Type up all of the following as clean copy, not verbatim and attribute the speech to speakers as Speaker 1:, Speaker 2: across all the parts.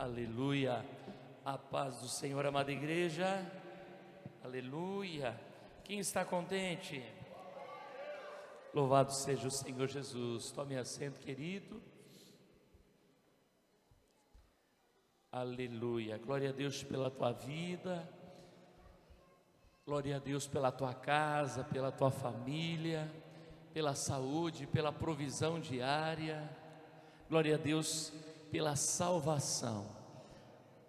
Speaker 1: Aleluia. A paz do Senhor, amada igreja. Aleluia. Quem está contente? Louvado seja o Senhor Jesus. Tome assento, querido. Aleluia. Glória a Deus pela tua vida. Glória a Deus pela tua casa, pela tua família, pela saúde, pela provisão diária. Glória a Deus pela salvação.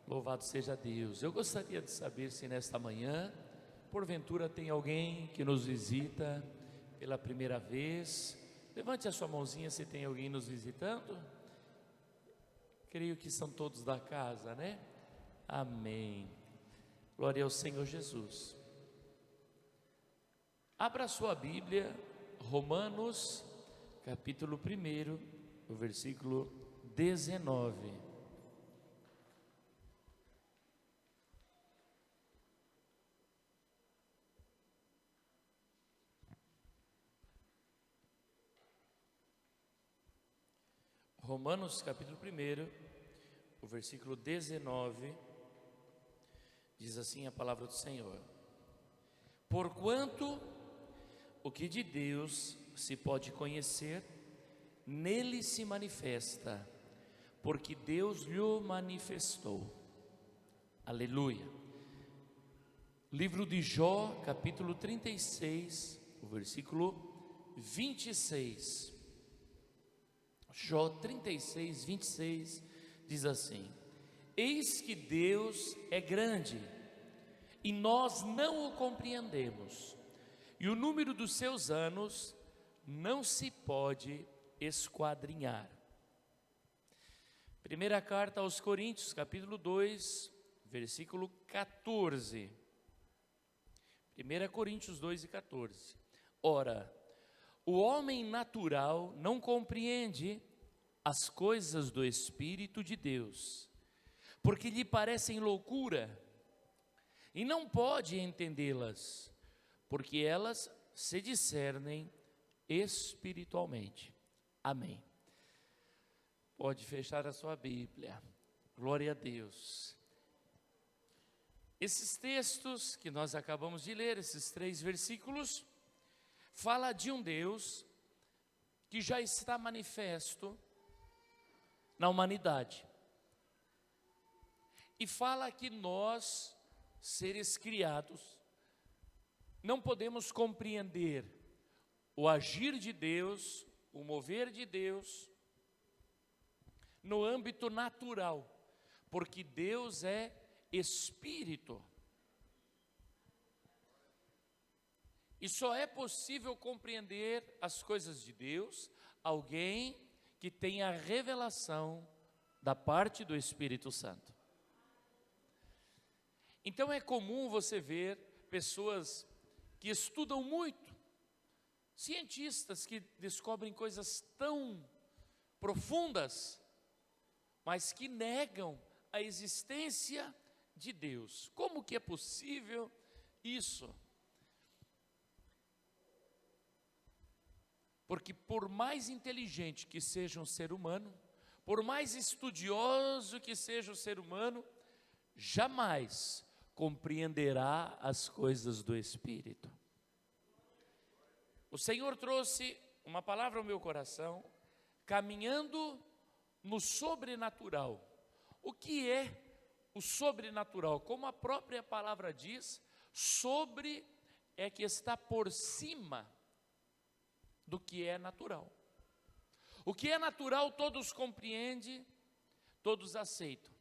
Speaker 1: Louvado seja Deus. Eu gostaria de saber se nesta manhã, porventura, tem alguém que nos visita pela primeira vez. Levante a sua mãozinha se tem alguém nos visitando. Creio que são todos da casa, né? Amém. Glória ao Senhor Jesus. Abra a sua Bíblia, Romanos, capítulo 1, o versículo 19. Romanos, capítulo 1, o versículo 19, diz assim a palavra do Senhor: Porquanto o que de Deus se pode conhecer, nele se manifesta, porque Deus lhe manifestou. Aleluia. Livro de Jó, capítulo 36, o versículo 26. Jó 36, 26 diz assim: Eis que Deus é grande e nós não o compreendemos, e o número dos seus anos não se pode esquadrinhar. Primeira carta aos Coríntios, capítulo 2, versículo 14. 1 Coríntios 2 e 14. Ora, o homem natural não compreende as coisas do Espírito de Deus, porque lhe parecem loucura, e não pode entendê-las, porque elas se discernem espiritualmente. Amém. Pode fechar a sua Bíblia. Glória a Deus. Esses textos que nós acabamos de ler, esses 3 versículos, fala de um Deus que já está manifesto na humanidade. E fala que nós, seres criados, não podemos compreender o agir de Deus, o mover de Deus, no âmbito natural, porque Deus é Espírito. E só é possível compreender as coisas de Deus alguém que tenha a revelação da parte do Espírito Santo. Então é comum você ver pessoas que estudam muito, cientistas que descobrem coisas tão profundas, mas que negam a existência de Deus. Como que é possível isso? Porque por mais inteligente que seja um ser humano, por mais estudioso que seja o ser humano, jamais compreenderá as coisas do Espírito. O Senhor trouxe uma palavra ao meu coração, caminhando no sobrenatural. O que é o sobrenatural? Como a própria palavra diz, sobre é que está por cima do que é natural. O que é natural todos compreendem, todos aceitam.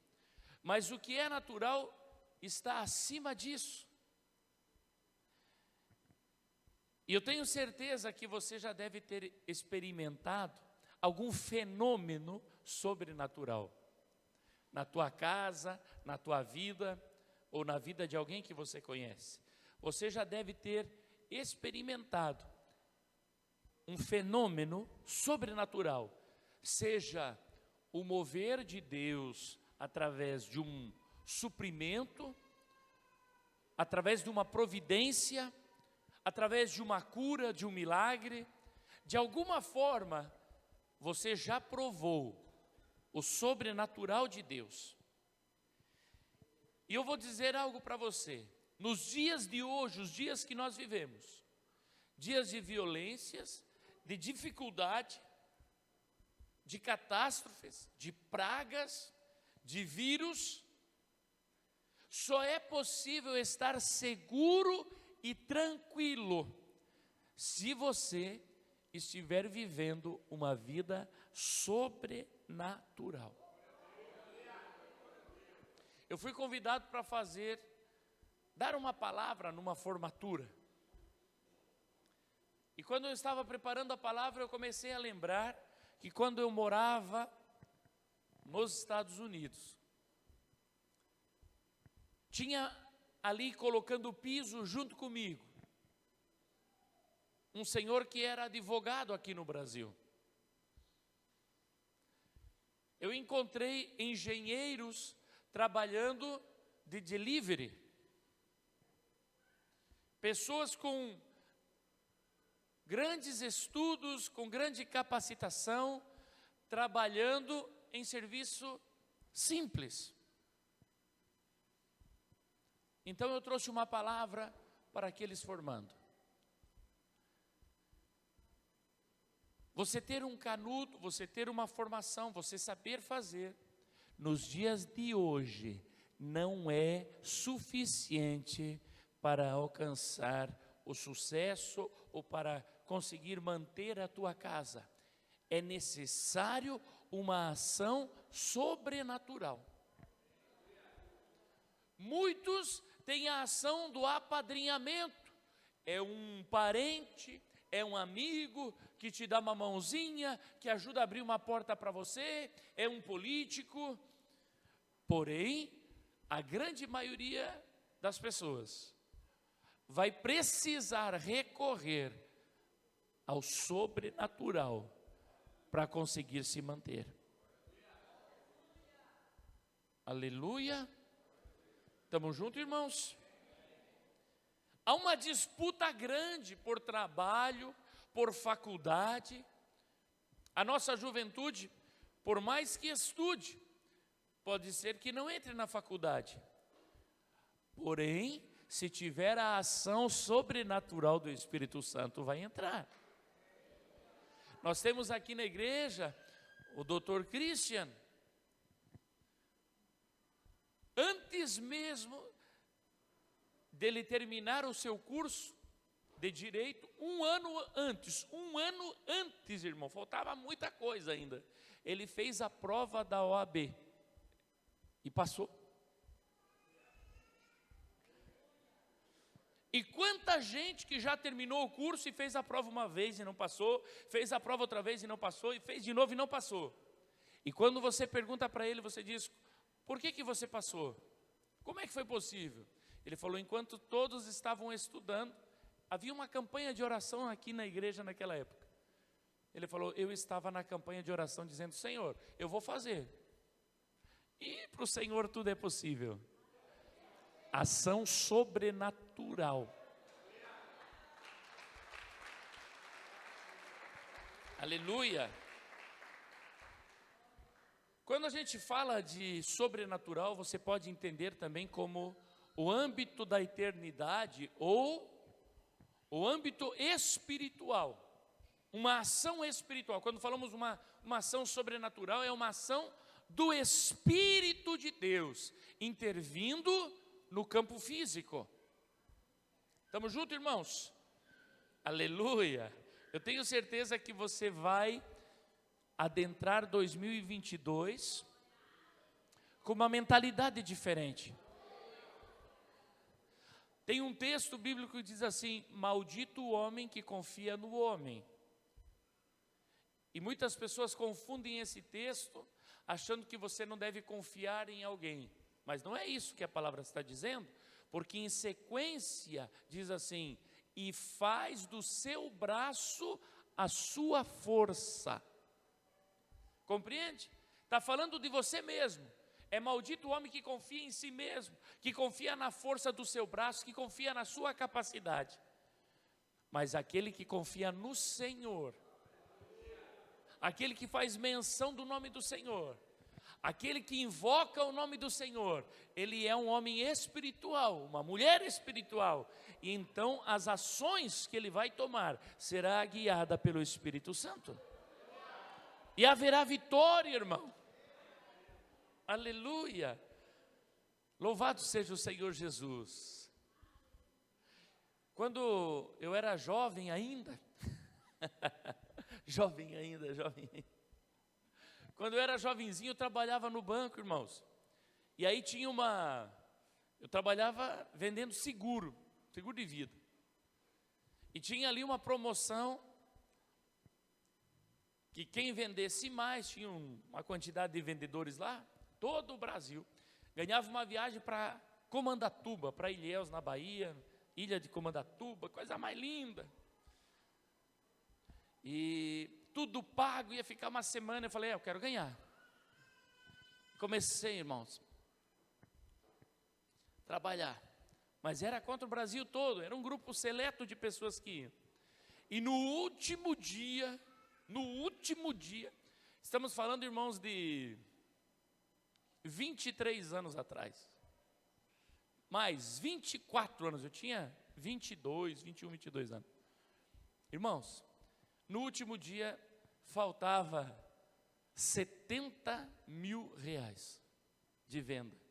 Speaker 1: Mas o que é natural está acima disso. E eu tenho certeza que você já deve ter experimentado algum fenômeno sobrenatural na tua casa, na tua vida ou na vida de alguém que você conhece. Você já deve ter experimentado um fenômeno sobrenatural, seja o mover de Deus através de um suprimento, através de uma providência, através de uma cura, de um milagre. De alguma forma, você já provou o sobrenatural de Deus. E eu vou dizer algo para você. Nos dias de hoje, os dias que nós vivemos, dias de violências, de dificuldade, de catástrofes, de pragas, de vírus, só é possível estar seguro e tranquilo se você estiver vivendo uma vida sobrenatural. Eu fui convidado para dar uma palavra numa formatura. E quando eu estava preparando a palavra, eu comecei a lembrar que quando eu morava nos Estados Unidos, tinha ali colocando o piso junto comigo, um senhor que era advogado aqui no Brasil. Eu encontrei engenheiros trabalhando de delivery, pessoas com grandes estudos, com grande capacitação, trabalhando em serviço simples. Então eu trouxe uma palavra para aqueles formando. Você ter um canudo, você ter uma formação, você saber fazer, nos dias de hoje, não é suficiente para alcançar o sucesso ou para conseguir manter a tua casa. É necessário uma ação sobrenatural. Muitos têm a ação do apadrinhamento. É um parente, é um amigo que te dá uma mãozinha, que ajuda a abrir uma porta para você, é um político. Porém, a grande maioria das pessoas vai precisar recorrer ao sobrenatural para conseguir se manter. Aleluia. Estamos juntos, irmãos? Há uma disputa grande por trabalho, por faculdade. A nossa juventude, por mais que estude, pode ser que não entre na faculdade. Porém, se tiver a ação sobrenatural do Espírito Santo, vai entrar. Nós temos aqui na igreja o Dr. Christian. Antes mesmo dele terminar o seu curso de direito, um ano antes, irmão, faltava muita coisa ainda. Ele fez a prova da OAB e passou. E quanta gente que já terminou o curso e fez a prova uma vez e não passou, fez a prova outra vez e não passou, e fez de novo e não passou. E quando você pergunta para ele, você diz: por que você passou? Como é que foi possível? Ele falou: enquanto todos estavam estudando, havia uma campanha de oração aqui na igreja naquela época. Ele falou: eu estava na campanha de oração dizendo: Senhor, eu vou fazer. E para o Senhor tudo é possível. Ação sobrenatural. Aleluia. Quando a gente fala de sobrenatural, você pode entender também como o âmbito da eternidade ou o âmbito espiritual. Uma ação espiritual. Quando falamos uma ação sobrenatural, é uma ação do Espírito de Deus intervindo no campo físico. Estamos juntos, irmãos? Aleluia. Eu tenho certeza que você vai adentrar 2022 com uma mentalidade diferente. Tem um texto bíblico que diz assim: maldito o homem que confia no homem. E muitas pessoas confundem esse texto achando que você não deve confiar em alguém. Mas não é isso que a palavra está dizendo, porque em sequência diz assim: e faz do seu braço a sua força. Compreende? Está falando de você mesmo. É maldito o homem que confia em si mesmo, que confia na força do seu braço, que confia na sua capacidade. Mas aquele que confia no Senhor, aquele que faz menção do nome do Senhor, Aquele que invoca o nome do Senhor, ele é um homem espiritual, uma mulher espiritual. E então as ações que ele vai tomar será guiada pelo Espírito Santo. E haverá vitória, irmão. Aleluia. Louvado seja o Senhor Jesus. Quando eu era jovem ainda, jovem ainda. Quando eu era jovenzinho, eu trabalhava no banco, irmãos. E aí eu trabalhava vendendo seguro de vida. E tinha ali uma promoção, que quem vendesse mais, tinha uma quantidade de vendedores lá, todo o Brasil, ganhava uma viagem para Comandatuba, para Ilhéus, na Bahia, ilha de Comandatuba, coisa mais linda. E tudo pago, ia ficar uma semana. Eu falei, eu quero ganhar. Comecei, irmãos, a trabalhar. Mas era contra o Brasil todo, era um grupo seleto de pessoas que iam. E no último dia, estamos falando, irmãos, de 23 anos atrás. Mais 24 anos, eu tinha 21, 22 anos. Irmãos, no último dia, faltava R$70 mil de venda.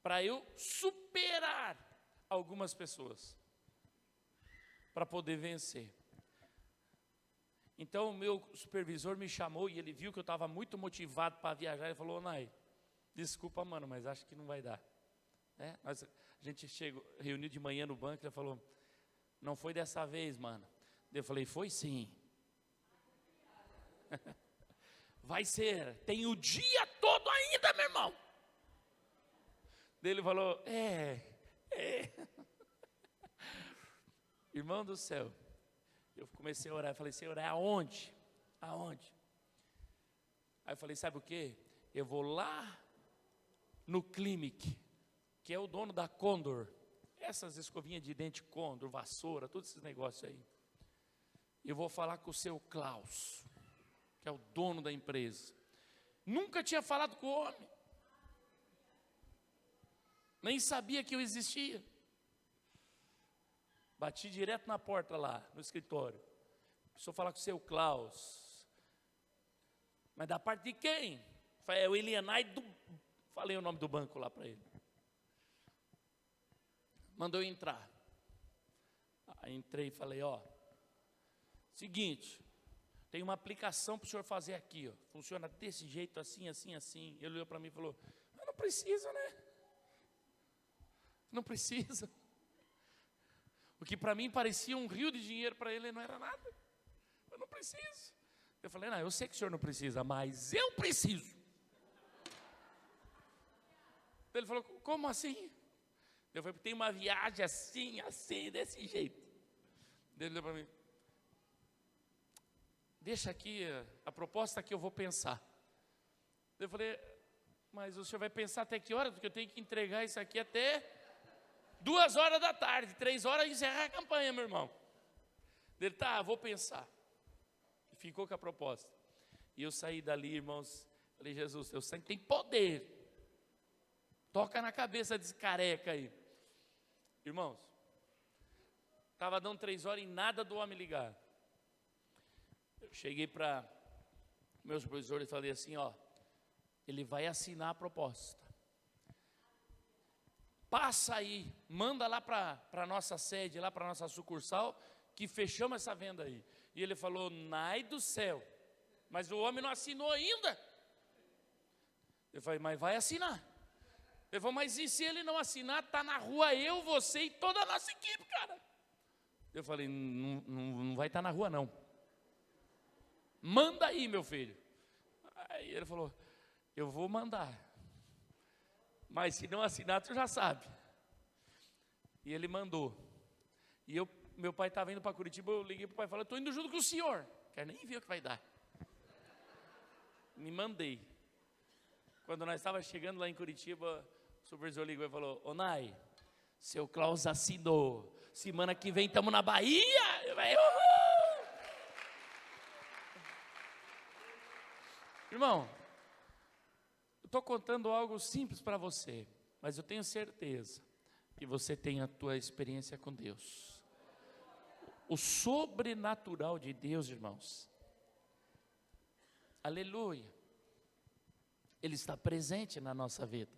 Speaker 1: Para eu superar algumas pessoas, para poder vencer. Então o meu supervisor me chamou e ele viu que eu estava muito motivado para viajar. Ele falou, Nai, desculpa, mano, mas acho que não vai dar. A gente reuniu de manhã no banco, ele falou, não foi dessa vez, mano. Eu falei, foi sim. Vai ser, tem o dia todo ainda, meu irmão. Daí ele falou, Irmão do céu, eu comecei a orar, eu falei, Senhor, aonde? Aí eu falei, sabe o que? Eu vou lá no Clinic, que é o dono da Condor, essas escovinhas de dente Condor, vassoura, todos esses negócios aí. Eu vou falar com o seu Klaus, que é o dono da empresa. Nunca tinha falado com o homem, nem sabia que eu existia. Bati direto na porta lá, no escritório. Preciso falar com o seu Klaus. Mas da parte de quem? Falei, é o Elianai do... Falei o nome do banco lá para ele. Mandou eu entrar. Aí entrei e falei, seguinte, tem uma aplicação para o senhor fazer aqui, funciona desse jeito, assim. Ele olhou para mim e falou, mas não precisa, né? Não precisa. O que para mim parecia um rio de dinheiro, para ele não era nada. Eu não preciso. Eu falei, não, eu sei que o senhor não precisa, mas eu preciso. Ele falou, como assim? Eu falei, tem uma viagem assim, desse jeito. Ele olhou para mim, deixa aqui a proposta que eu vou pensar. Eu falei, mas o senhor vai pensar até que hora? Porque eu tenho que entregar isso aqui até 2 horas da tarde, 3 horas encerrar a campanha, meu irmão. Ele, vou pensar. E ficou com a proposta. E eu saí dali, irmãos, falei, Jesus, teu sangue tem poder. Toca na cabeça desse careca aí. Irmãos, estava dando 3 horas e nada do homem ligar. Eu cheguei para meu supervisor e falei assim, ele vai assinar a proposta. Passa aí, manda lá para a nossa sede, lá para a nossa sucursal, que fechamos essa venda aí. E ele falou, Nai do céu, mas o homem não assinou ainda. Eu falei, mas vai assinar. Ele falou, mas e se ele não assinar, está na rua eu, você e toda a nossa equipe, cara. Eu falei, não vai estar na rua não. Manda aí, meu filho. Aí ele falou, eu vou mandar. Mas se não assinar, tu já sabe. E ele mandou. E meu pai estava indo para Curitiba, eu liguei para o pai e falei, estou indo junto com o senhor. Quero nem ver o que vai dar. Me mandei. Quando nós estávamos chegando lá em Curitiba, o supervisor ligou e falou, ô Nai, seu Klaus assinou. Semana que vem estamos na Bahia. Eu falei, uhul! Irmão, eu estou contando algo simples para você, mas eu tenho certeza que você tem a tua experiência com Deus. O sobrenatural de Deus, irmãos, aleluia, Ele está presente na nossa vida.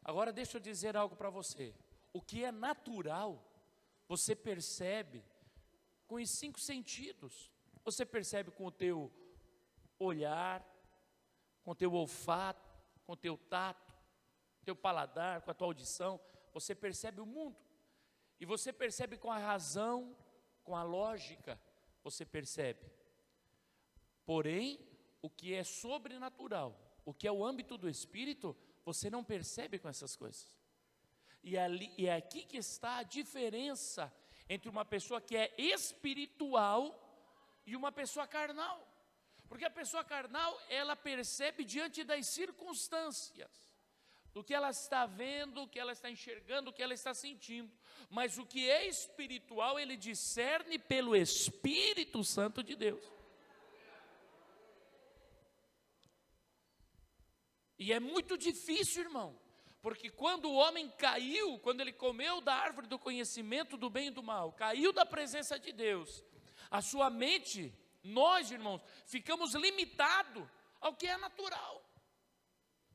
Speaker 1: Agora deixa eu dizer algo para você. O que é natural, você percebe com os 5 sentidos. Você percebe com o teu olhar, com o teu olfato, com o teu tato, teu paladar, com a tua audição. Você percebe o mundo. E você percebe com a razão, com a lógica, você percebe. Porém, o que é sobrenatural, o que é o âmbito do Espírito, você não percebe com essas coisas. E é aqui que está a diferença entre uma pessoa que é espiritual e uma pessoa carnal. Porque a pessoa carnal, ela percebe diante das circunstâncias, do que ela está vendo, o que ela está enxergando, o que ela está sentindo. Mas o que é espiritual, ele discerne pelo Espírito Santo de Deus. E é muito difícil, irmão, porque quando o homem caiu, quando ele comeu da árvore do conhecimento do bem e do mal, caiu da presença de Deus, a sua mente, nós, irmãos, ficamos limitados ao que é natural.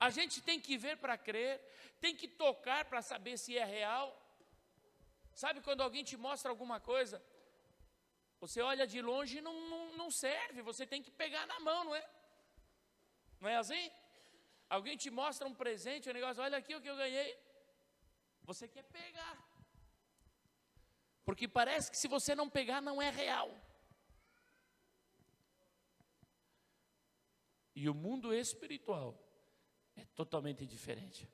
Speaker 1: A gente tem que ver para crer, tem que tocar para saber se é real. Sabe quando alguém te mostra alguma coisa, você olha de longe e não serve, você tem que pegar na mão, não é? Não é assim? Alguém te mostra um presente, um negócio, olha aqui o que eu ganhei. Você quer pegar. Porque parece que se você não pegar, não é real. E o mundo espiritual é totalmente diferente.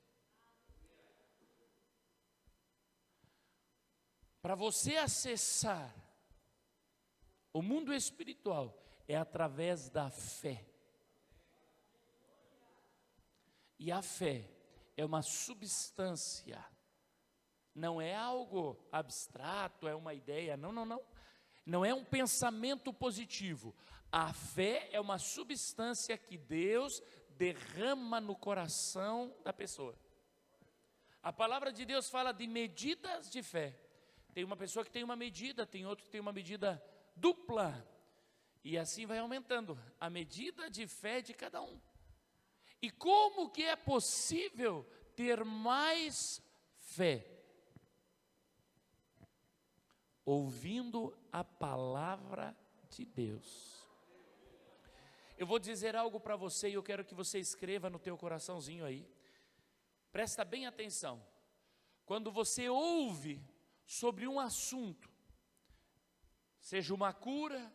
Speaker 1: Para você acessar o mundo espiritual, é através da fé. E a fé é uma substância, não é algo abstrato, é uma ideia, não. Não é um pensamento positivo. A fé é uma substância que Deus derrama no coração da pessoa. A palavra de Deus fala de medidas de fé. Tem uma pessoa que tem uma medida, tem outro que tem uma medida dupla. E assim vai aumentando a medida de fé de cada um. E como que é possível ter mais fé? Ouvindo a palavra de Deus. Eu vou dizer algo para você e eu quero que você escreva no teu coraçãozinho aí. Presta bem atenção. Quando você ouve sobre um assunto, seja uma cura,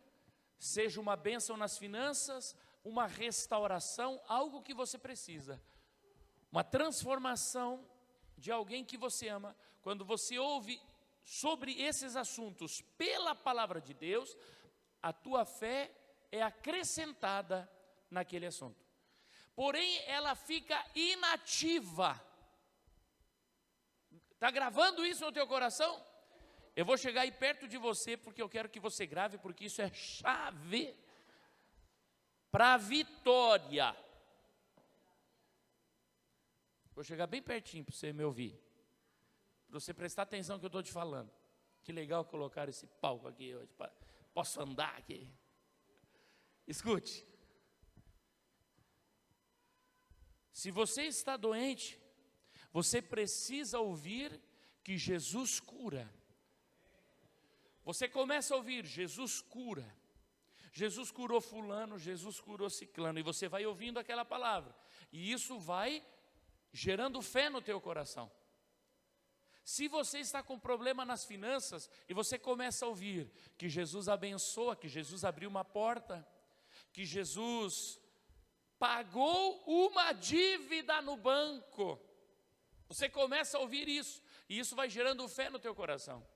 Speaker 1: seja uma bênção nas finanças, uma restauração, algo que você precisa, uma transformação de alguém que você ama, quando você ouve sobre esses assuntos pela palavra de Deus, a tua fé é acrescentada naquele assunto. Porém, ela fica inativa. Está gravando isso no teu coração? Eu vou chegar aí perto de você, porque eu quero que você grave, porque isso é chave para a vitória. Vou chegar bem pertinho para você me ouvir, para você prestar atenção no que eu estou te falando. Que legal colocar esse palco aqui hoje, posso andar aqui. Escute, se você está doente, você precisa ouvir que Jesus cura. Você começa a ouvir, Jesus cura. Jesus curou fulano, Jesus curou ciclano, e você vai ouvindo aquela palavra, e isso vai gerando fé no teu coração. Se você está com problema nas finanças, e você começa a ouvir que Jesus abençoa, que Jesus abriu uma porta, que Jesus pagou uma dívida no banco, você começa a ouvir isso, e isso vai gerando fé no teu coração.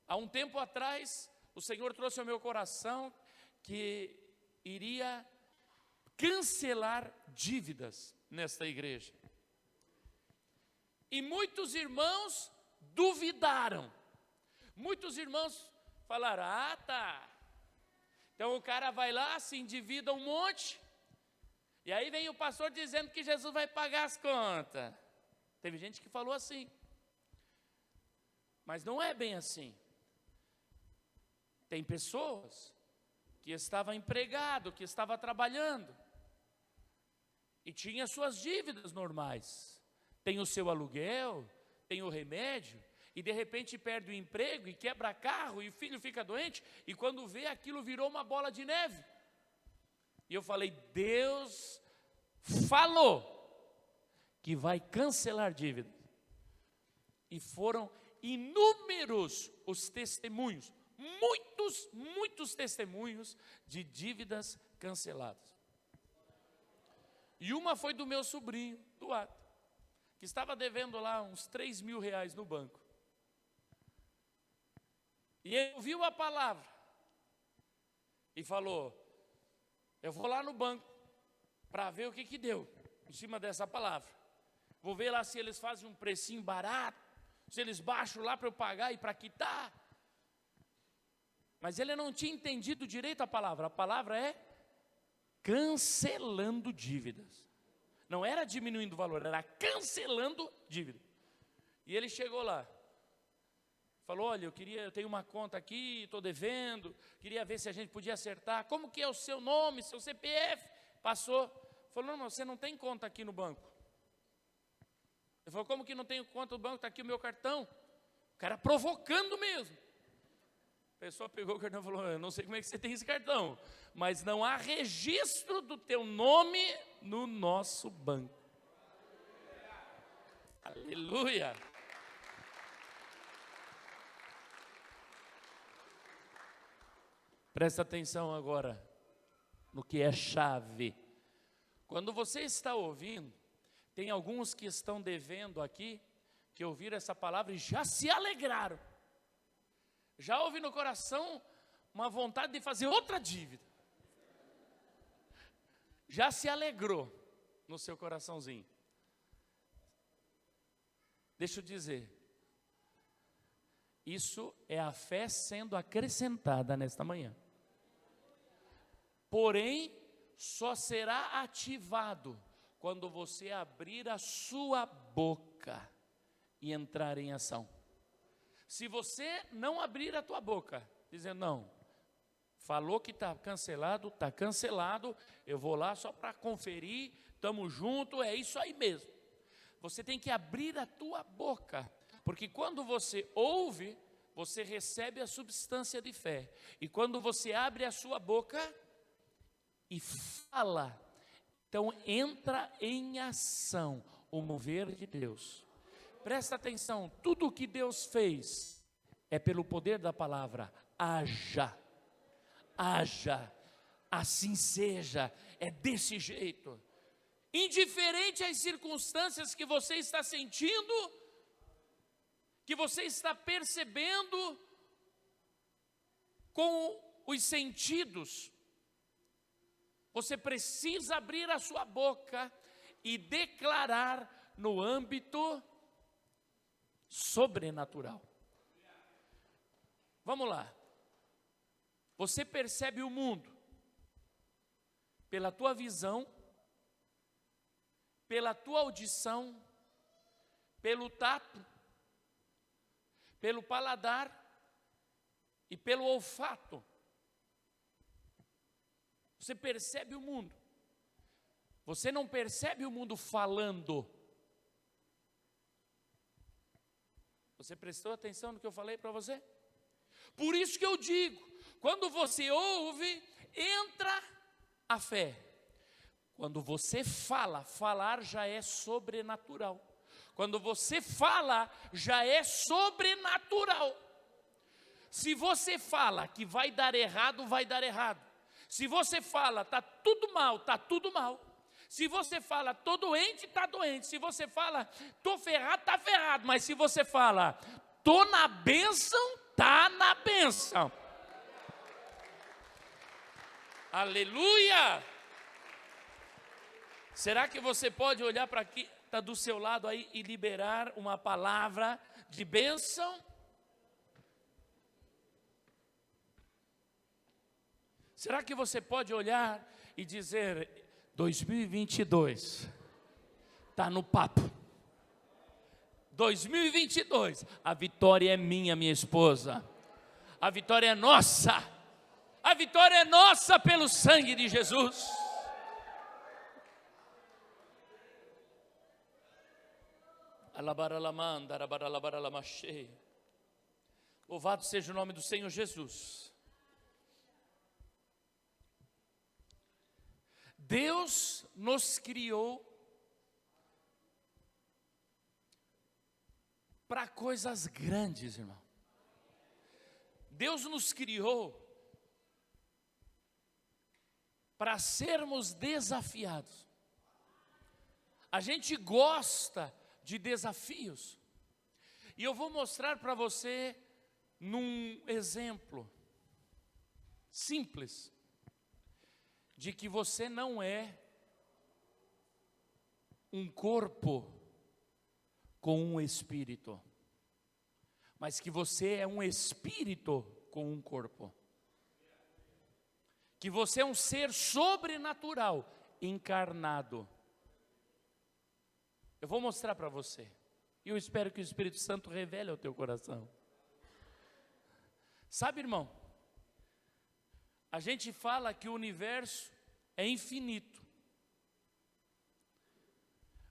Speaker 1: Há um tempo atrás, o Senhor trouxe ao meu coração que iria cancelar dívidas nesta igreja. E muitos irmãos duvidaram. Muitos irmãos falaram, tá. Então o cara vai lá, se endivida um monte, E aí vem o pastor dizendo que Jesus vai pagar as contas. Teve gente que falou assim. Mas não é bem assim. Tem pessoas que estavam empregadas, que estavam trabalhando, e tinha suas dívidas normais. Tem o seu aluguel, tem o remédio, e de repente perde o emprego, e quebra carro, e o filho fica doente, e quando vê aquilo virou uma bola de neve. E eu falei, Deus falou que vai cancelar dívidas. E foram inúmeros os testemunhos, muitos testemunhos de dívidas canceladas. E uma foi do meu sobrinho, Duarte, que estava devendo lá uns 3 mil reais no banco. E ele ouviu a palavra e falou, eu vou lá no banco para ver o que deu em cima dessa palavra. Vou ver lá se eles fazem um precinho barato, se eles baixam lá para eu pagar e para quitar. Mas ele não tinha entendido direito a palavra é cancelando dívidas. Não era diminuindo o valor, era cancelando dívida. E ele chegou lá, falou, olha, eu tenho uma conta aqui, estou devendo, queria ver se a gente podia acertar. Como que é o seu nome, seu CPF? Passou, falou, não, você não tem conta aqui no banco. Ele falou, como que não tenho conta no banco? Está aqui o meu cartão. O cara provocando mesmo. A pessoa pegou o cartão e falou, eu não sei como é que você tem esse cartão, mas não há registro do teu nome no nosso banco. Aleluia! Presta atenção agora no que é chave. Quando você está ouvindo, tem alguns que estão devendo aqui, que ouviram essa palavra e já se alegraram. Já houve no coração uma vontade de fazer outra dívida. Já se alegrou no seu coraçãozinho. Deixa eu dizer, isso é a fé sendo acrescentada nesta manhã. Porém, só será ativado quando você abrir a sua boca e entrar em ação. Se você não abrir a tua boca, dizendo, não, falou que está cancelado, eu vou lá só para conferir, estamos juntos, é isso aí mesmo. Você tem que abrir a tua boca, porque quando você ouve, você recebe a substância de fé. E quando você abre a sua boca e fala, então entra em ação o mover de Deus. Presta atenção, tudo o que Deus fez é pelo poder da palavra, haja, assim seja, é desse jeito. Indiferente às circunstâncias que você está sentindo, que você está percebendo com os sentidos, você precisa abrir a sua boca e declarar no âmbito sobrenatural. Vamos lá. Você percebe o mundo pela tua visão, pela tua audição, pelo tato, pelo paladar e pelo olfato. Você percebe o mundo. Você não percebe o mundo falando. Você prestou atenção no que eu falei para você? Por isso que eu digo, quando você ouve, entra a fé. Quando você fala, falar já é sobrenatural. Quando você fala, já é sobrenatural. Se você fala que vai dar errado, vai dar errado. Se você fala, está tudo mal, está tudo mal. Se você fala, estou doente, está doente. Se você fala, estou ferrado, está ferrado. Mas se você fala, estou na bênção, está na bênção. Aleluia! Será que você pode olhar para quem está do seu lado aí e liberar uma palavra de bênção? Será que você pode olhar e dizer, 2022 está no papo. 2022, a vitória é minha esposa. A vitória é nossa. A vitória é nossa pelo sangue de Jesus. Louvado seja o nome do Senhor Jesus. Deus nos criou para coisas grandes, irmão. Deus nos criou para sermos desafiados. A gente gosta de desafios. E eu vou mostrar para você num exemplo simples de que você não é um corpo com um espírito, mas que você é um espírito com um corpo. Que você é um ser sobrenatural, encarnado. Eu vou mostrar para você. E eu espero que o Espírito Santo revele ao teu coração. Sabe, irmão, a gente fala que o universo é infinito.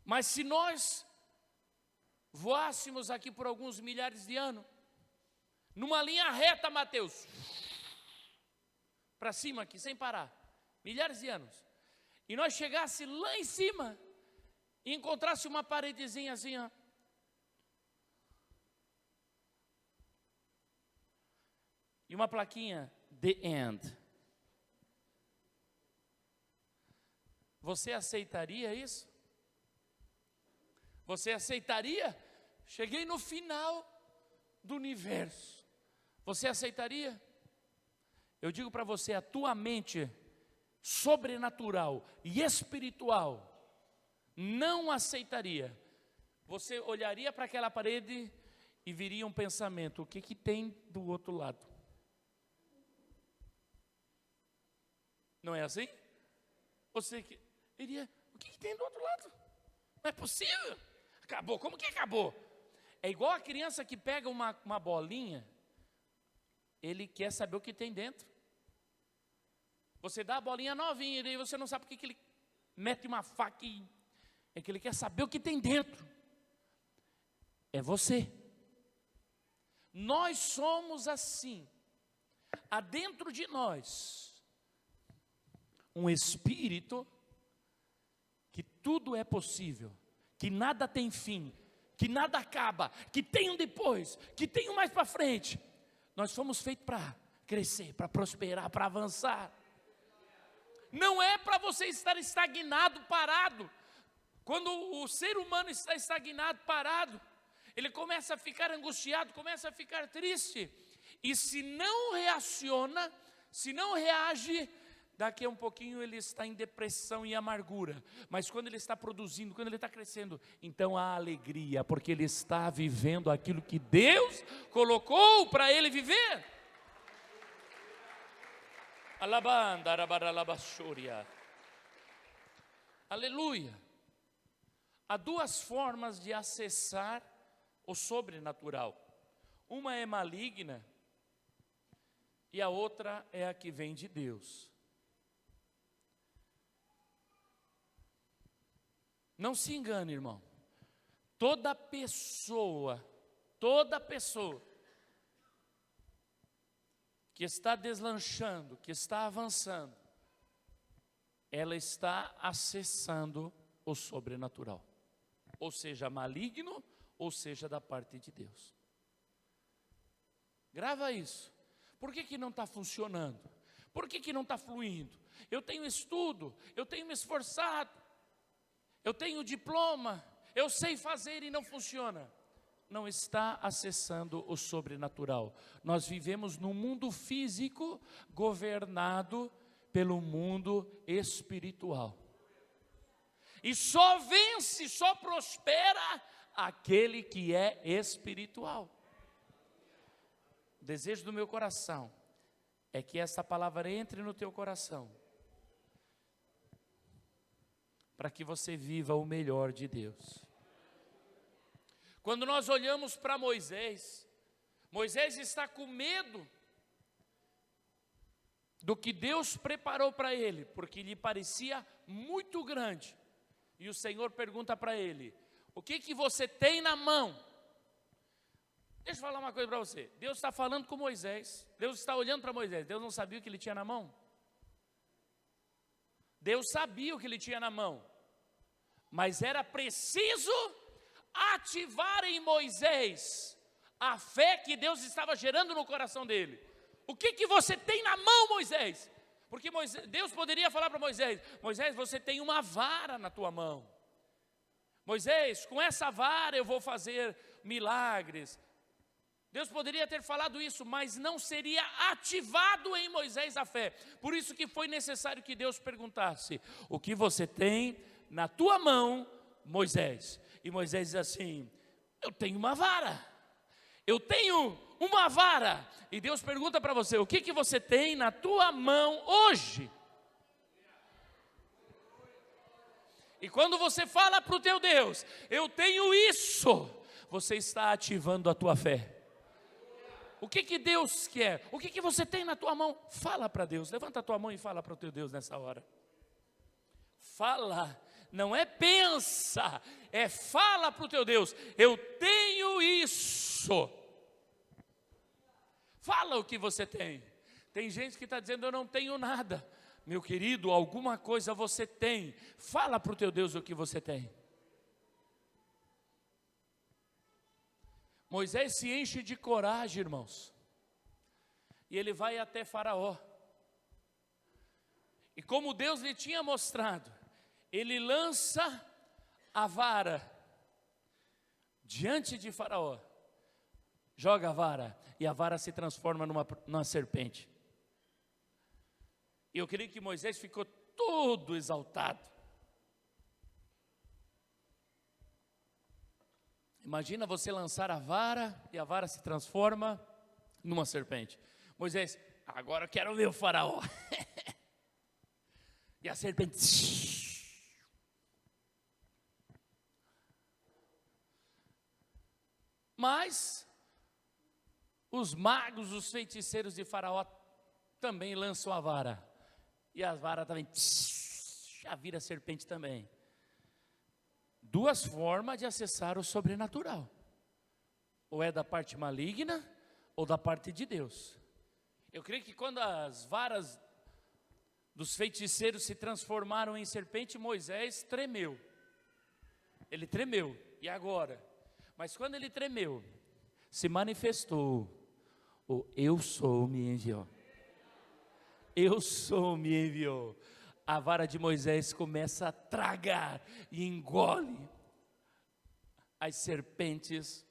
Speaker 1: Mas se nós voássemos aqui por alguns milhares de anos, numa linha reta, Mateus, para cima aqui, sem parar, milhares de anos, e nós chegasse lá em cima e encontrasse uma paredezinha assim, ó, e uma plaquinha, The End. Você aceitaria isso? Você aceitaria? Cheguei no final do universo. Você aceitaria? Eu digo para você, a tua mente sobrenatural e espiritual não aceitaria. Você olharia para aquela parede e viria um pensamento: o que que tem do outro lado? Não é assim? Você diria: o que que tem do outro lado? Não é possível. Acabou. Como que acabou? É igual a criança que pega uma bolinha, ele quer saber o que tem dentro. Você dá a bolinha novinha, e daí você não sabe por que ele mete uma faca e... É que ele quer saber o que tem dentro. É você. Nós somos assim. Há dentro de nós um espírito que tudo é possível, que nada tem fim, que nada acaba, que tem um depois, que tem um mais para frente. Nós fomos feitos para crescer, para prosperar, para avançar. Não é para você estar estagnado, parado. Quando o ser humano está estagnado, parado, ele começa a ficar angustiado, começa a ficar triste. E se não reaciona, se não reage, daqui a um pouquinho ele está em depressão e amargura. Mas quando ele está produzindo, quando ele está crescendo, então há alegria, porque ele está vivendo aquilo que Deus colocou para ele viver. Alabanda, arabaralabashuria. Aleluia. Há duas formas de acessar o sobrenatural. Uma é maligna e a outra é a que vem de Deus. Não se engane, irmão. Toda pessoa que está deslanchando, que está avançando, ela está acessando o sobrenatural. Ou seja, maligno, ou seja, da parte de Deus. Grava isso. Por que não está funcionando? Por que não está fluindo? Eu tenho estudo, eu tenho me esforçado, eu tenho diploma, eu sei fazer e não funciona. Não está acessando o sobrenatural. Nós vivemos num mundo físico governado pelo mundo espiritual. E só vence, só prospera aquele que é espiritual. O desejo do meu coração é que essa palavra entre no teu coração para que você viva o melhor de Deus. Quando nós olhamos para Moisés, Moisés está com medo do que Deus preparou para ele, porque lhe parecia muito grande. E o Senhor pergunta para ele: o que você tem na mão? Deixa eu falar uma coisa para você. Deus está falando com Moisés, Deus está olhando para Moisés. Deus não sabia o que ele tinha na mão? Deus sabia o que ele tinha na mão, mas era preciso ativar em Moisés a fé que Deus estava gerando no coração dele. O que você tem na mão, Moisés? Porque Deus poderia falar para Moisés: Moisés, você tem uma vara na tua mão. Moisés, com essa vara eu vou fazer milagres. Deus poderia ter falado isso, mas não seria ativado em Moisés a fé. Por isso que foi necessário que Deus perguntasse: o que você tem na tua mão, Moisés? E Moisés diz assim: eu tenho uma vara. Eu tenho uma vara. E Deus pergunta para você: o que você tem na tua mão hoje? E quando você fala para o teu Deus: eu tenho isso, você está ativando a tua fé. O que Deus quer? O que você tem na tua mão? Fala para Deus. Levanta a tua mão e fala para o teu Deus nessa hora. Fala. Não é pensa. É fala para o teu Deus: eu tenho isso. Fala o que você tem. Tem gente que está dizendo: eu não tenho nada. Meu querido, alguma coisa você tem. Fala para o teu Deus o que você tem. Moisés se enche de coragem, irmãos, e ele vai até Faraó. E como Deus lhe tinha mostrado, ele lança a vara diante de Faraó, joga a vara, e a vara se transforma numa serpente. E eu creio que Moisés ficou todo exaltado. Imagina você lançar a vara e a vara se transforma numa serpente. Moisés: agora eu quero ver o Faraó. E a serpente. Mas os magos, os feiticeiros de Faraó também lançam a vara. E a vara também já vira serpente também. Duas formas de acessar o sobrenatural: ou é da parte maligna, ou da parte de Deus. Eu creio que quando as varas dos feiticeiros se transformaram em serpente, Moisés tremeu. Ele tremeu, e agora? Mas quando ele tremeu, se manifestou o eu sou me enviou. Eu sou me enviou. A vara de Moisés começa a tragar e engole as serpentes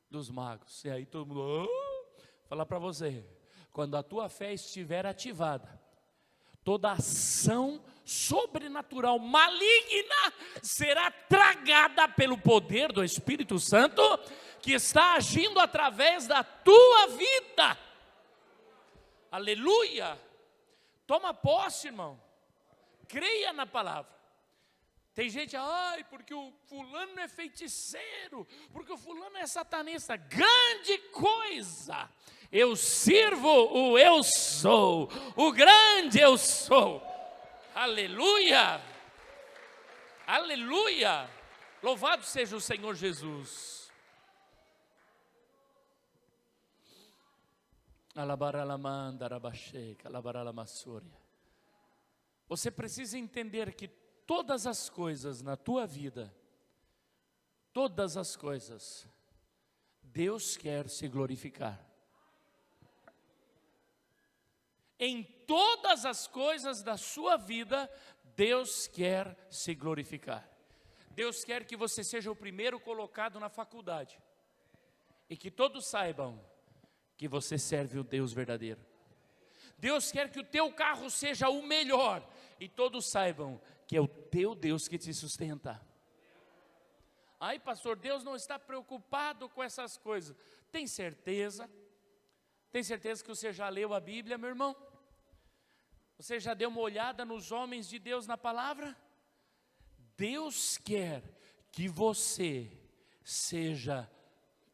Speaker 1: dos magos. E aí todo mundo, falar para você, quando a tua fé estiver ativada, toda ação sobrenatural maligna será tragada pelo poder do Espírito Santo, que está agindo através da tua vida. Aleluia! Toma posse, irmão. Creia na palavra. Tem gente: ai, porque o fulano é feiticeiro, porque o fulano é satanista. Grande coisa! Eu sirvo o eu sou, o grande eu sou. Aleluia! Aleluia! Louvado seja o Senhor Jesus. Você precisa entender que todas as coisas na tua vida, todas as coisas, Deus quer se glorificar. Em todas as coisas da sua vida, Deus quer se glorificar. Deus quer que você seja o primeiro colocado na faculdade, e que todos saibam que você serve o Deus verdadeiro. Deus quer que o teu carro seja o melhor, e todos saibam que é o teu Deus que te sustenta. Ai, pastor, Deus não está preocupado com essas coisas. Tem certeza? Tem certeza que você já leu a Bíblia, meu irmão? Você já deu uma olhada nos homens de Deus na palavra? Deus quer que você seja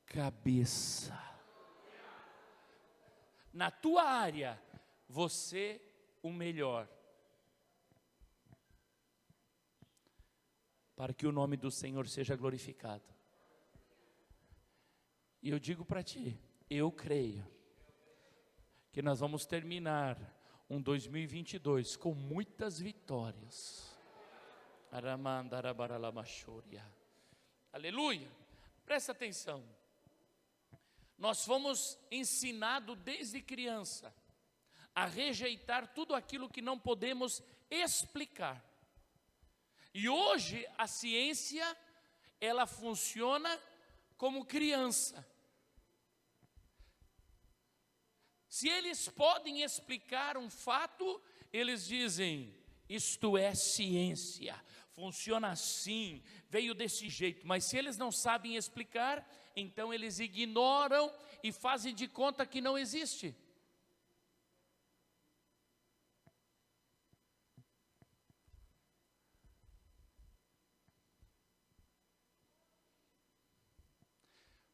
Speaker 1: cabeça. Na tua área, você o melhor. Para que o nome do Senhor seja glorificado. E eu digo para ti, eu creio que nós vamos terminar um 2022 com muitas vitórias. Aleluia. Presta atenção. Nós fomos ensinados desde criança a rejeitar tudo aquilo que não podemos explicar. E hoje a ciência, ela funciona como criança. Se eles podem explicar um fato, eles dizem, isto é ciência, funciona assim, veio desse jeito. Mas se eles não sabem explicar, então eles ignoram e fazem de conta que não existe.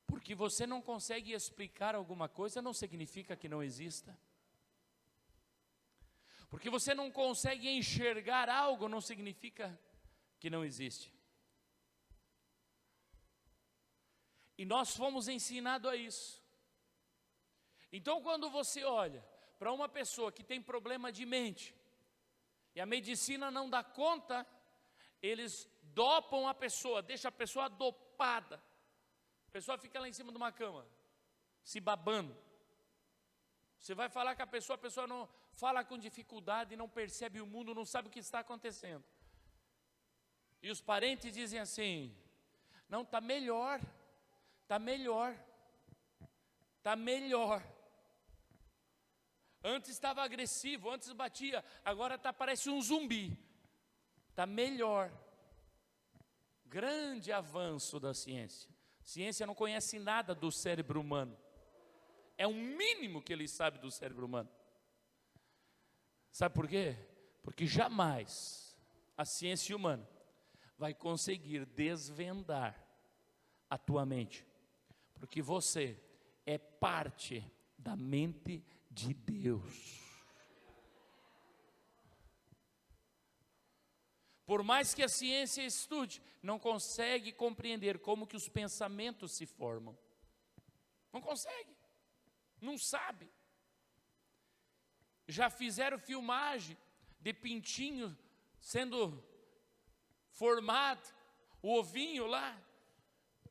Speaker 1: Porque você não consegue explicar alguma coisa, não significa que não exista. Porque você não consegue enxergar algo, não significa que não existe. E nós fomos ensinados a isso. Então, quando você olha para uma pessoa que tem problema de mente, e a medicina não dá conta, eles dopam a pessoa, deixa a pessoa dopada. A pessoa fica lá em cima de uma cama, se babando. Você vai falar com a pessoa não fala com dificuldade, não percebe o mundo, não sabe o que está acontecendo. E os parentes dizem assim, não, está melhor, está melhor, está melhor. Antes estava agressivo, antes batia, agora parece um zumbi. Está melhor. Grande avanço da ciência. A ciência não conhece nada do cérebro humano. É o mínimo que ele sabe do cérebro humano. Sabe por quê? Porque jamais a ciência humana vai conseguir desvendar a tua mente. Porque você é parte da mente de Deus. Por mais que a ciência estude, não consegue compreender como que os pensamentos se formam. Não consegue, não sabe. Já fizeram filmagem de pintinho sendo formado, o ovinho lá,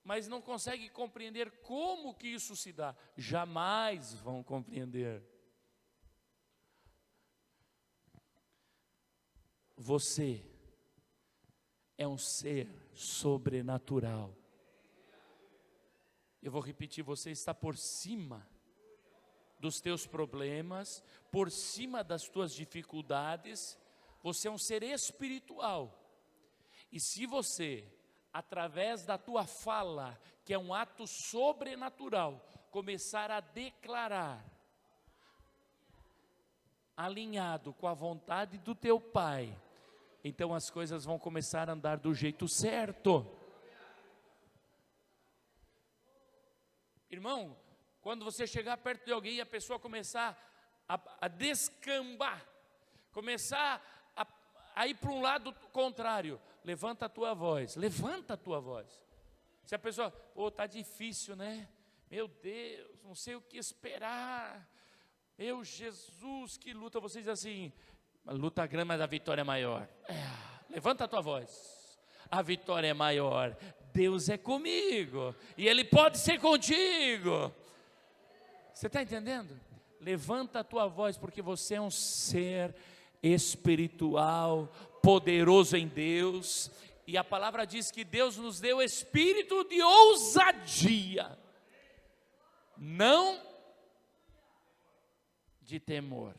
Speaker 1: mas não consegue compreender como que isso se dá. Jamais vão compreender. Você é um ser sobrenatural. Eu vou repetir, você está por cima dos teus problemas, por cima das tuas dificuldades. Você é um ser espiritual. E se você, através da tua fala, que é um ato sobrenatural, começar a declarar, alinhado com a vontade do teu Pai, então as coisas vão começar a andar do jeito certo. Irmão, quando você chegar perto de alguém e a pessoa começar a descambar, começar a ir para um lado contrário, levanta a tua voz, levanta a tua voz. Se a pessoa, está difícil, né? Meu Deus, não sei o que esperar. Meu Jesus, que luta. Você diz assim, a luta grande, mas a vitória é maior. Levanta a tua voz. A vitória é maior. Deus é comigo. E Ele pode ser contigo. Você está entendendo? Levanta a tua voz, porque você é um ser espiritual, poderoso em Deus. E a palavra diz que Deus nos deu espírito de ousadia, não de temor.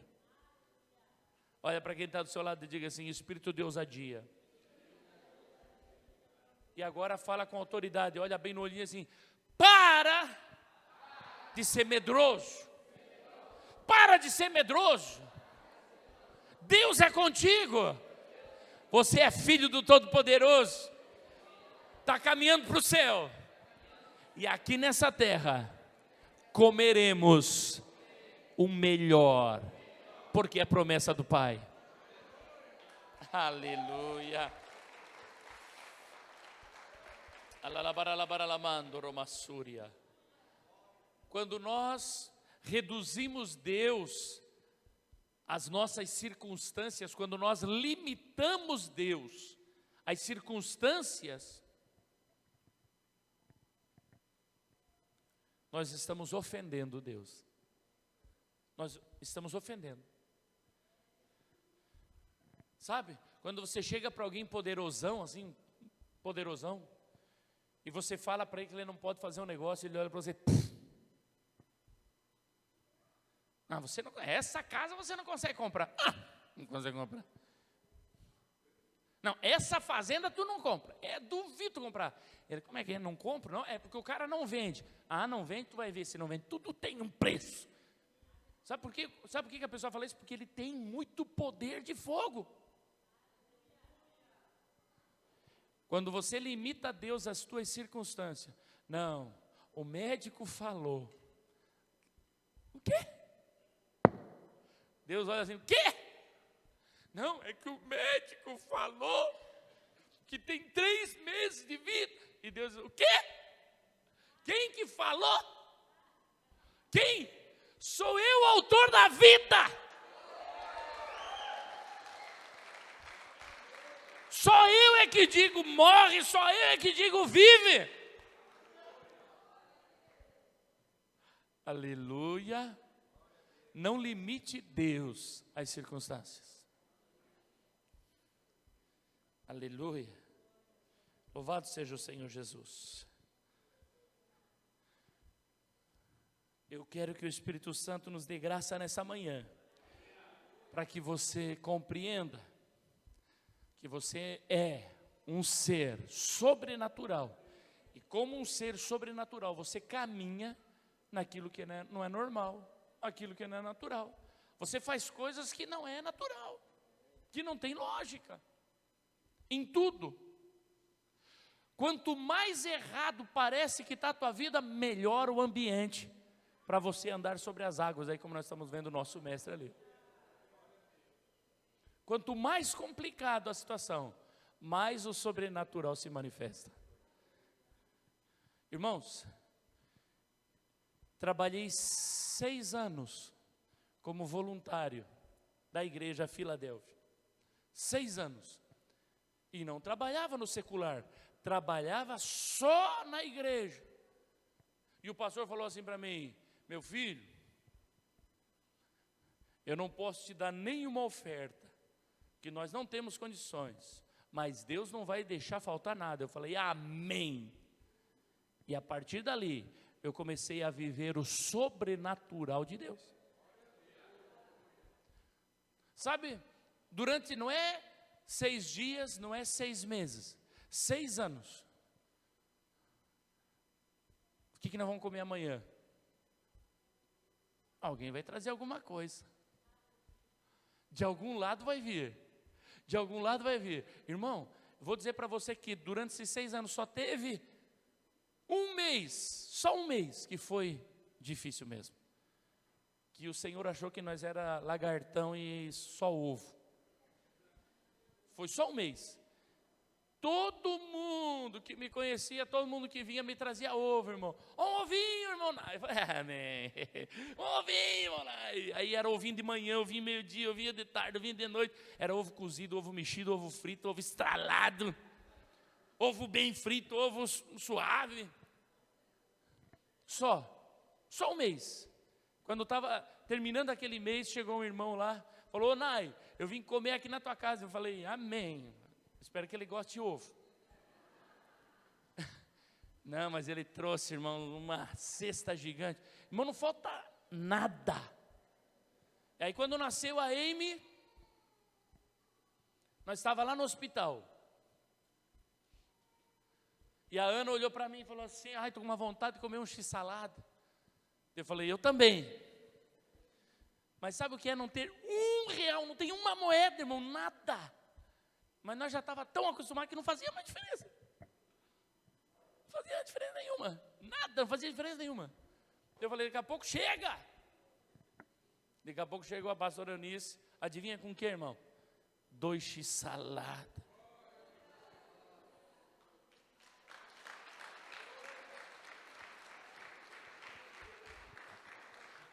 Speaker 1: Olha para quem está do seu lado e diga assim, espírito de ousadia. E agora fala com autoridade, olha bem no olhinho assim, para de ser medroso. Para de ser medroso. Deus é contigo. Você é filho do Todo-Poderoso. Está caminhando para o céu. E aqui nessa terra, comeremos o melhor, porque é promessa do Pai. Aleluia. Quando nós reduzimos Deus às nossas circunstâncias, quando nós limitamos Deus às circunstâncias, nós estamos ofendendo Deus. Nós estamos ofendendo. Sabe? Quando você chega para alguém poderosão, assim, poderosão, e você fala para ele que ele não pode fazer um negócio, ele olha para você, não, você não, essa casa você não consegue comprar. Não consegue comprar. Não, essa fazenda tu não compra. Duvido comprar. Ele, como é que é? Não compra? Não, é porque o cara não vende. Não vende, tu vai ver se não vende. Tudo tem um preço. Sabe por quê? Sabe por que a pessoa fala isso? Porque ele tem muito poder de fogo. Quando você limita a Deus às tuas circunstâncias. Não, o médico falou. O quê? Deus olha assim, o quê? Não, é que o médico falou que tem 3 meses de vida. E Deus diz, o quê? Quem que falou? Quem? Sou eu o autor da vida. Só eu é que digo morre, só eu é que digo vive. Aleluia. Não limite Deus às circunstâncias. Aleluia. Louvado seja o Senhor Jesus. Eu quero que o Espírito Santo nos dê graça nessa manhã, para que você compreenda que você é um ser sobrenatural. E como um ser sobrenatural, você caminha naquilo que não é normal, aquilo que não é natural. Você faz coisas que não é natural, que não tem lógica. Em tudo. Quanto mais errado parece que está a tua vida, melhor o ambiente para você andar sobre as águas, aí como nós estamos vendo o nosso mestre ali. Quanto mais complicado a situação, mais o sobrenatural se manifesta. Irmãos, trabalhei 6 anos como voluntário da igreja Filadélfia. 6 anos. E não trabalhava no secular, trabalhava só na igreja. E o pastor falou assim para mim, meu filho, eu não posso te dar nenhuma oferta, que nós não temos condições, mas Deus não vai deixar faltar nada. Eu falei, amém. E a partir dali, eu comecei a viver o sobrenatural de Deus. Sabe, durante, não é 6 dias, não é 6 meses, 6 anos. O que nós vamos comer amanhã? Alguém vai trazer alguma coisa. De algum lado vai vir. De algum lado vai vir. Irmão, eu vou dizer para você que durante esses 6 anos só teve 1 mês, só 1 mês, que foi difícil mesmo. Que o Senhor achou que nós era lagartão e só ovo. Foi só 1 mês. Todo mundo que me conhecia, todo mundo que vinha me trazia ovo, irmão. Um ovinho, irmão. Eu falei, amém. Um ovinho, irmão. Aí era ovinho de manhã, ovinho meio-dia, ovinho de tarde, ovinho de noite. Era ovo cozido, ovo mexido, ovo frito, ovo estralado. Ovo bem frito, ovo suave. Só 1 mês. Quando estava terminando aquele mês, chegou um irmão lá, falou, Nai, eu vim comer aqui na tua casa. Eu falei, amém. Espero que ele goste de ovo. Não, mas ele trouxe, irmão, uma cesta gigante. Irmão, não falta nada. E aí quando nasceu a Amy, nós estávamos lá no hospital. E a Ana olhou para mim e falou assim, ai, estou com uma vontade de comer um x-salada. Eu falei, eu também. Mas sabe o que é não ter R$1, não tem uma moeda, irmão, nada. Mas nós já estávamos tão acostumados que não fazia mais diferença. Não fazia diferença nenhuma. Nada, não fazia diferença nenhuma. Eu falei, daqui a pouco chega. Daqui a pouco chegou a pastora Eunice. Adivinha com o que, irmão? 2x salada.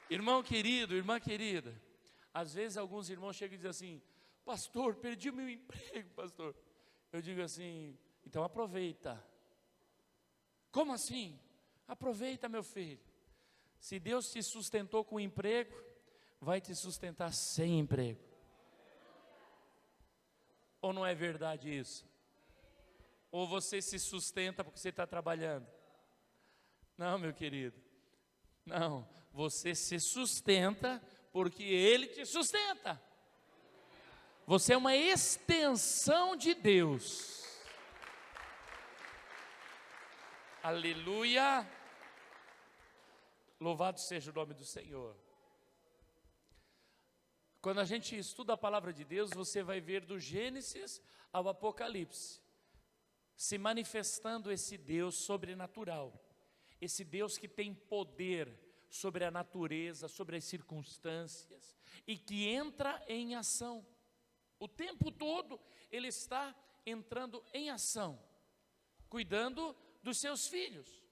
Speaker 1: Irmão querido, irmã querida, às vezes alguns irmãos chegam e dizem assim, pastor, perdi o meu emprego, pastor. Eu digo assim, então aproveita. Como assim? Aproveita, meu filho. Se Deus te sustentou com emprego, vai te sustentar sem emprego. Ou não é verdade isso? Ou você se sustenta porque você está trabalhando? Não, meu querido. Não, você se sustenta porque Ele te sustenta. Você é uma extensão de Deus. Aleluia. Louvado seja o nome do Senhor. Quando a gente estuda a palavra de Deus, você vai ver do Gênesis ao Apocalipse, se manifestando esse Deus sobrenatural. Esse Deus que tem poder sobre a natureza, sobre as circunstâncias, e que entra em ação. O tempo todo Ele está entrando em ação, cuidando dos seus filhos.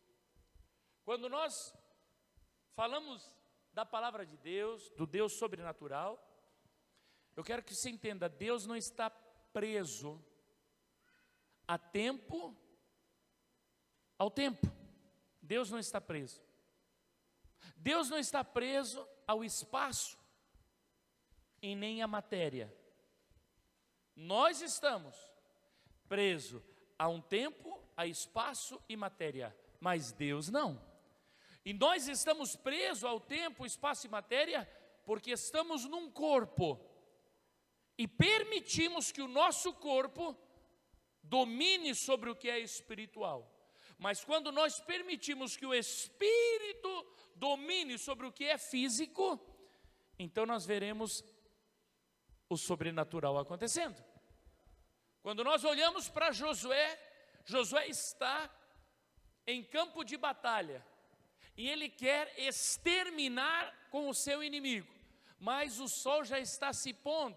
Speaker 1: Quando nós falamos da palavra de Deus, do Deus sobrenatural, eu quero que você entenda, Deus não está preso ao tempo. Deus não está preso. Deus não está preso ao espaço e nem à matéria. Nós estamos presos a um tempo, a espaço e matéria, mas Deus não. E nós estamos presos ao tempo, espaço e matéria porque estamos num corpo e permitimos que o nosso corpo domine sobre o que é espiritual. Mas quando nós permitimos que o Espírito domine sobre o que é físico, então nós veremos o sobrenatural acontecendo. Quando nós olhamos para Josué, Josué está em campo de batalha, e ele quer exterminar com o seu inimigo, mas o sol já está se pondo,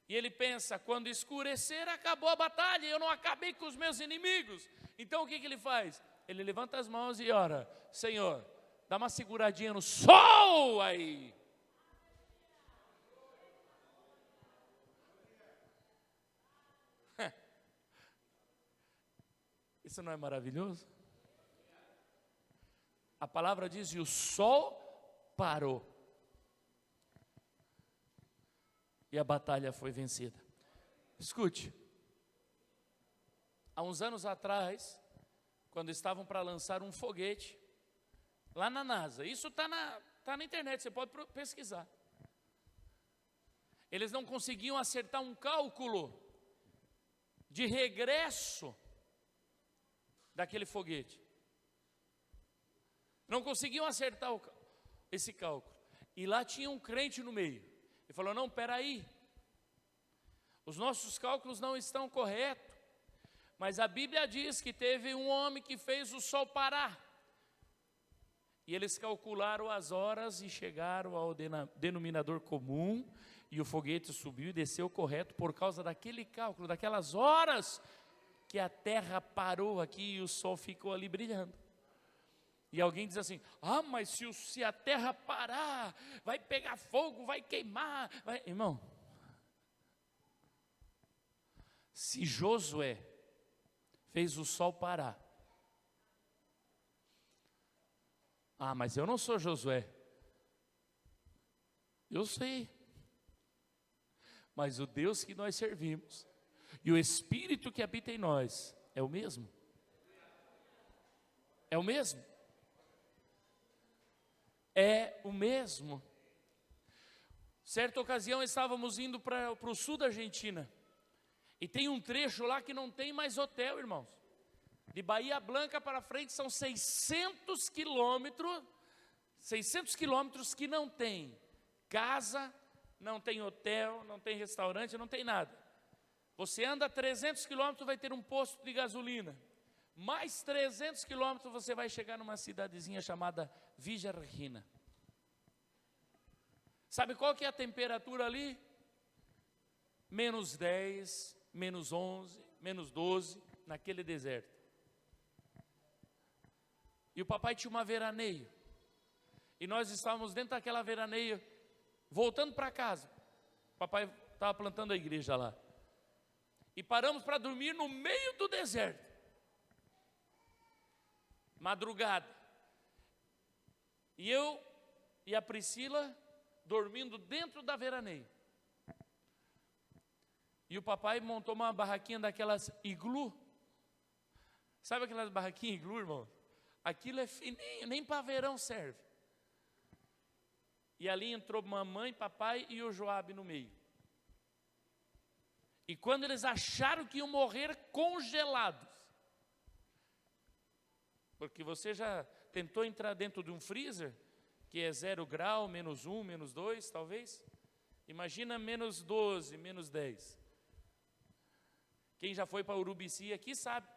Speaker 1: e ele pensa, quando escurecer acabou a batalha, eu não acabei com os meus inimigos. Então o que ele faz? Ele levanta as mãos e ora, Senhor, dá uma seguradinha no sol aí. Isso não é maravilhoso? A palavra diz, e o sol parou. E a batalha foi vencida. Escute. Há uns anos atrás, quando estavam para lançar um foguete, lá na NASA, isso está na internet, você pode pesquisar. Eles não conseguiam acertar um cálculo de regresso daquele foguete. Não conseguiam acertar esse cálculo. E lá tinha um crente no meio. Ele falou, não, peraí, os nossos cálculos não estão corretos. Mas a Bíblia diz que teve um homem que fez o sol parar. E eles calcularam as horas e chegaram ao denominador comum. E o foguete subiu e desceu correto por causa daquele cálculo, daquelas horas que a terra parou aqui e o sol ficou ali brilhando. E alguém diz assim, mas se a terra parar, vai pegar fogo, vai queimar. Irmão, se Josué fez o sol parar. Mas eu não sou Josué. Eu sei. Mas o Deus que nós servimos e o Espírito que habita em nós é o mesmo. É o mesmo. É o mesmo. Certa ocasião estávamos indo para o sul da Argentina. E tem um trecho lá que não tem mais hotel, irmãos. De Bahia Blanca para frente são 600 quilômetros que não tem casa, não tem hotel, não tem restaurante, não tem nada. Você anda 300 quilômetros, vai ter um posto de gasolina. Mais 300 quilômetros, você vai chegar numa cidadezinha chamada Vijarrina. Sabe qual que é a temperatura ali? -10, -11, -12, naquele deserto. E o papai tinha uma veraneio. E nós estávamos dentro daquela veraneio, voltando para casa. O papai estava plantando a igreja lá. E paramos para dormir no meio do deserto. Madrugada. E eu e a Priscila dormindo dentro da veraneio. E o papai montou uma barraquinha daquelas iglu. Sabe aquelas barraquinhas iglu, irmão? Aquilo é fininho, nem para verão serve. E ali entrou mamãe, papai e o Joabe no meio. E quando eles acharam que iam morrer congelados, porque você já tentou entrar dentro de um freezer, que é 0 grau, -1, -2 talvez? Imagina -12, -10. Quem já foi para Urubici aqui sabe.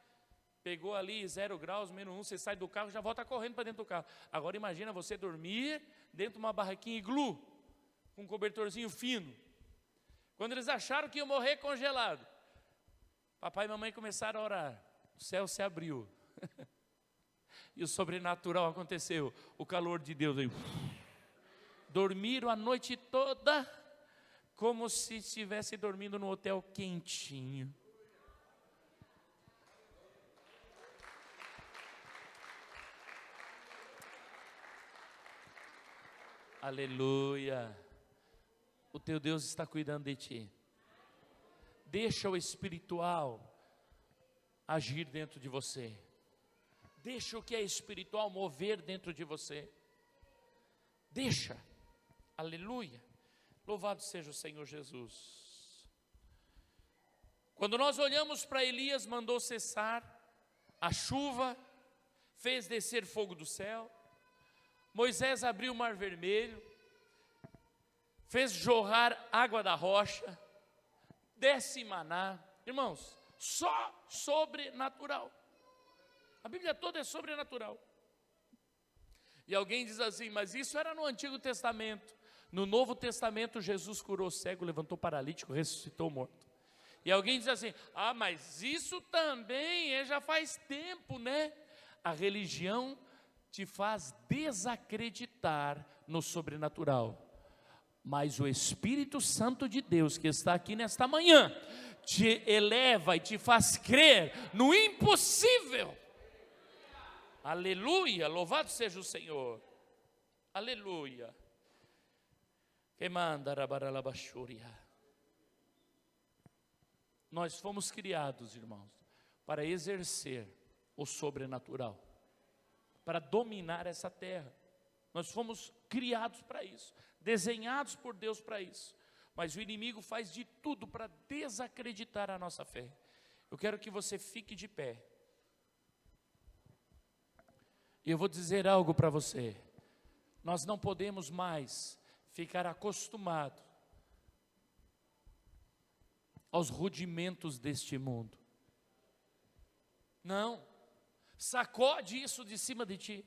Speaker 1: Pegou ali 0 graus, -1, você sai do carro e já volta correndo para dentro do carro. Agora imagina você dormir dentro de uma barraquinha iglu, com um cobertorzinho fino. Quando eles acharam que iam morrer congelado, papai e mamãe começaram a orar. O céu se abriu. E o sobrenatural aconteceu. O calor de Deus veio. Dormiram a noite toda como se estivesse dormindo no hotel quentinho. Aleluia. O teu Deus está cuidando de ti. Deixa o espiritual agir dentro de você. Deixa o que é espiritual mover dentro de você. Deixa. Aleluia. Louvado seja o Senhor Jesus. Quando nós olhamos para Elias, mandou cessar a chuva, fez descer fogo do céu. Moisés abriu o mar vermelho, fez jorrar água da rocha, desce maná. Irmãos, só sobrenatural. A Bíblia toda é sobrenatural. E alguém diz assim, mas isso era no Antigo Testamento. No Novo Testamento, Jesus curou cego, levantou paralítico, ressuscitou morto. E alguém diz assim, mas isso também já faz tempo, né? A religião te faz desacreditar no sobrenatural. Mas o Espírito Santo de Deus, que está aqui nesta manhã, te eleva e te faz crer no impossível. Aleluia, louvado seja o Senhor. Aleluia. Que manda rabaralabachúria. Nós fomos criados, irmãos, para exercer o sobrenatural, para dominar essa terra. Nós fomos criados para isso, desenhados por Deus para isso. Mas o inimigo faz de tudo para desacreditar a nossa fé. Eu quero que você fique de pé. E eu vou dizer algo para você. Nós não podemos mais ficar acostumados aos rudimentos deste mundo. Não. Sacode isso de cima de ti.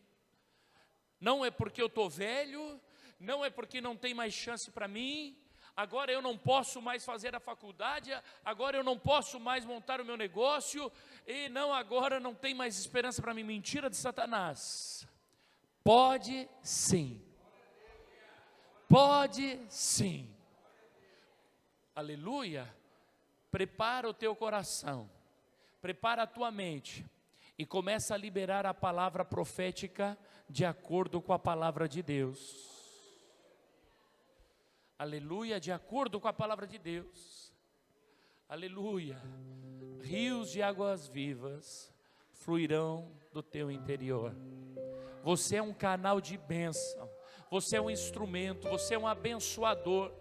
Speaker 1: Não é porque eu estou velho, não é porque não tem mais chance para mim, agora eu não posso mais fazer a faculdade, agora eu não posso mais montar o meu negócio, e não, agora não tem mais esperança para mim. Mentira de Satanás. Pode sim. Pode sim. Aleluia. Prepara o teu coração, prepara a tua mente e começa a liberar a palavra profética de acordo com a palavra de Deus. Aleluia, de acordo com a palavra de Deus. Aleluia. Rios de águas vivas fluirão do teu interior. Você é um canal de bênção. Você é um instrumento, você é um abençoador.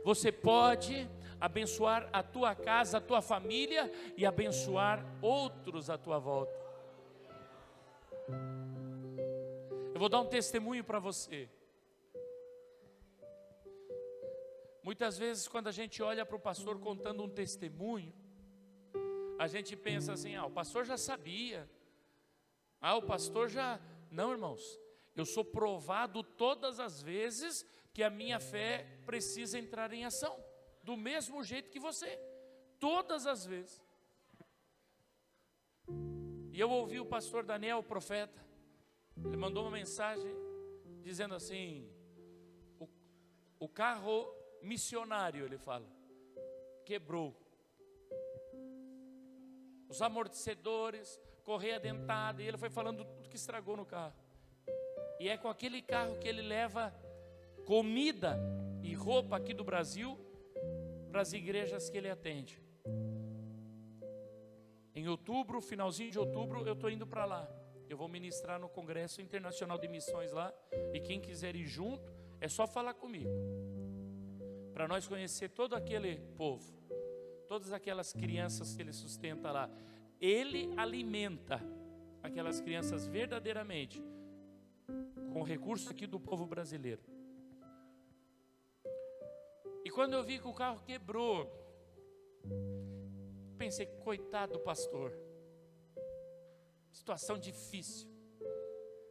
Speaker 1: Você pode abençoar a tua casa, a tua família e abençoar outros à tua volta. Eu vou dar um testemunho para você. Muitas vezes, quando a gente olha para o pastor contando um testemunho, a gente pensa assim: o pastor já sabia, o pastor já... Não, irmãos, eu sou provado todas as vezes que a minha fé precisa entrar em ação, do mesmo jeito que você, todas as vezes. E eu ouvi o pastor Daniel, o profeta, ele mandou uma mensagem dizendo assim: o carro missionário, ele fala, quebrou. Os amortecedores, correia dentada, e ele foi falando tudo que estragou no carro. E é com aquele carro que ele leva comida e roupa aqui do Brasil para as igrejas que ele atende. Em outubro, finalzinho de outubro, eu estou indo para lá. Eu vou ministrar no Congresso Internacional de Missões lá. E quem quiser ir junto, é só falar comigo, para nós conhecer todo aquele povo, todas aquelas crianças que ele sustenta lá. Ele alimenta aquelas crianças verdadeiramente com recursos aqui do povo brasileiro. E quando eu vi que o carro quebrou, pensei: coitado do pastor, situação difícil.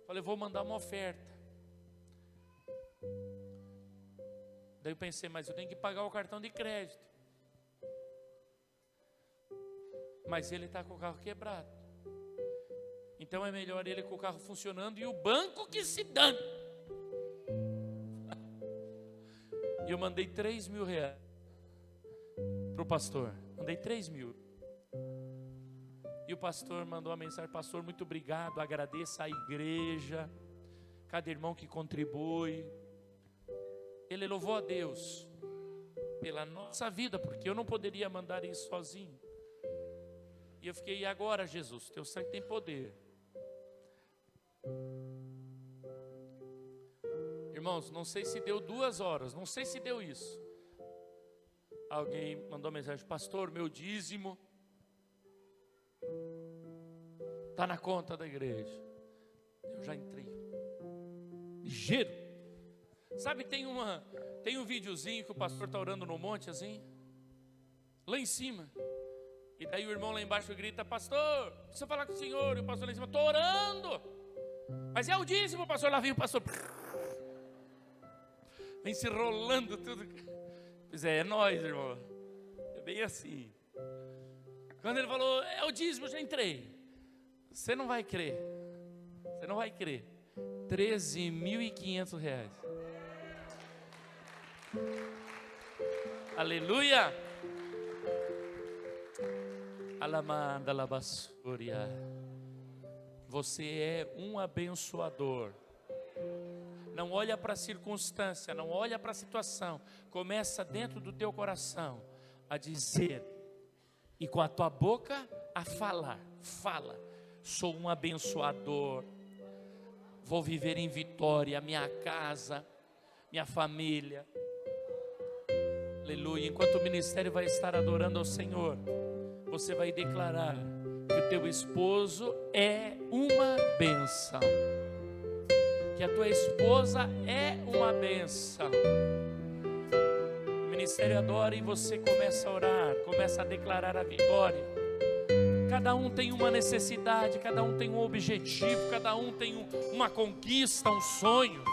Speaker 1: Falei: vou mandar uma oferta. Daí eu pensei: mas eu tenho que pagar o cartão de crédito. Mas ele está com o carro quebrado. Então é melhor ele com o carro funcionando e o banco que se dane. E eu mandei 3 mil reais para o pastor. Mandei 3 mil. E o pastor mandou uma mensagem: pastor, muito obrigado, agradeça a igreja, cada irmão que contribui. Ele louvou a Deus pela nossa vida, porque eu não poderia mandar isso sozinho. E eu fiquei: e agora, Jesus? Teu sangue tem poder. Irmãos, não sei se deu 2 horas, não sei se deu isso. Alguém mandou mensagem: pastor, meu dízimo está na conta da igreja. Eu já entrei ligeiro. Sabe, tem um videozinho que o pastor está orando no monte assim, lá em cima. E daí o irmão lá embaixo grita: pastor, precisa falar com o senhor. E o pastor lá em cima: estou orando. Mas é o dízimo, pastor. Lá vem o pastor, vem se rolando tudo. Pois é nós, irmão. É bem assim. Quando ele falou: é o dízimo, eu já entrei. Você não vai crer. Você não vai crer. 13.500 reais. Aleluia. Alamanda labassúria. Você é um abençoador. Não olha para a circunstância, não olha para a situação. Começa dentro do teu coração a dizer, e com a tua boca a falar. Fala: sou um abençoador. Vou viver em vitória, minha casa, minha família. Aleluia. Enquanto o ministério vai estar adorando ao Senhor, você vai declarar que o teu esposo é uma bênção, que a tua esposa é uma bênção. O ministério adora e você começa a orar, começa a declarar a vitória. Cada um tem uma necessidade, cada um tem um objetivo, cada um tem uma conquista, um sonho.